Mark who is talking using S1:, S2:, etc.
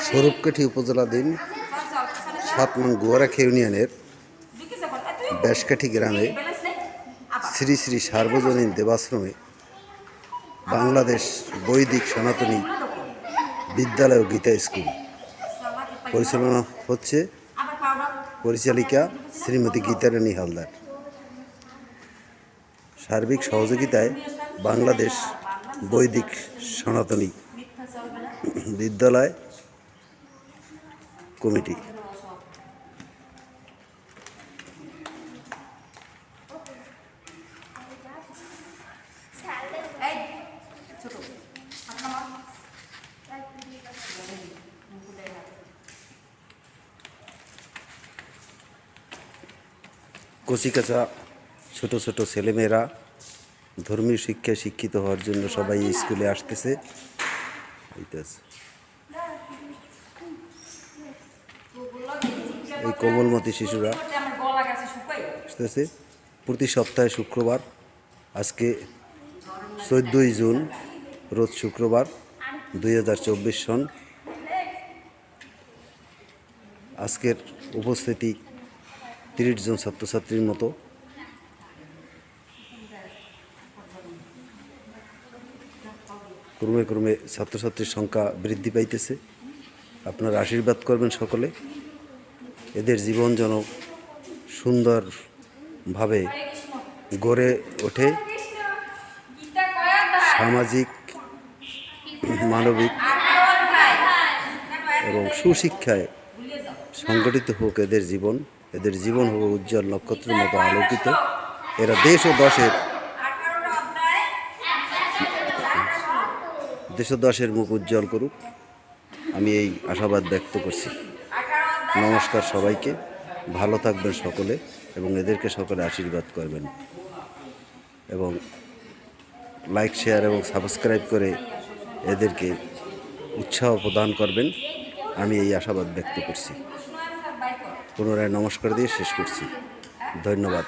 S1: স্বরূপকাঠি উপজেলাধীন ৭ নং গোয়ারাখা ইউনিয়নের বেশকাঠি গ্রামে শ্রী শ্রী সার্বজনীন দেবাশ্রমে বাংলাদেশ বৈদিক সনাতনী বিদ্যালয় ও গীতা স্কুল পরিচালনা হচ্ছে পরিচালিকা শ্রীমতী গীতারানী হালদার। সার্বিক সহযোগিতায় বাংলাদেশ বৈদিক সনাতনী বিদ্যালয় কমিটি। কচিকাঁচা ছোট ছোট ছেলেমেয়েরা ধর্মীয় শিক্ষায় শিক্ষিত হওয়ার জন্য সবাই এই স্কুলে আসতেছে। এই কোমলমতি শিশুরা আসতেছে প্রতি সপ্তাহে শুক্রবার। আজকে 14ই জুন রোজ শুক্রবার 2024 সন। আজকের উপস্থিতি 30 জন ছাত্রছাত্রীর মতো। ক্রমে ক্রমে ছাত্রছাত্রীর সংখ্যা বৃদ্ধি পাইতেছে। আপনারা আশীর্বাদ করবেন সকলে, এদের জীবন যেন সুন্দরভাবে গড়ে ওঠে, সামাজিক, মানবিক এবং সুশিক্ষায় সংগঠিত হোক এদের জীবন। এদের জীবন হবে উজ্জ্বল নক্ষত্রের মতো আলোকিত। এরা দেশ ও দশের মুখ উজ্জ্বল করুক, আমি এই আশাবাদ ব্যক্ত করছি। নমস্কার সবাইকে, ভালো থাকবেন সকলে এবং এদেরকে সকলে আশীর্বাদ করবেন এবং লাইক, শেয়ার এবং সাবস্ক্রাইব করে এদেরকে উৎসাহ প্রদান করবেন, আমি এই আশাবাদ ব্যক্ত করছি। পুনরায় নমস্কার দিয়ে শেষ করছি। ধন্যবাদ।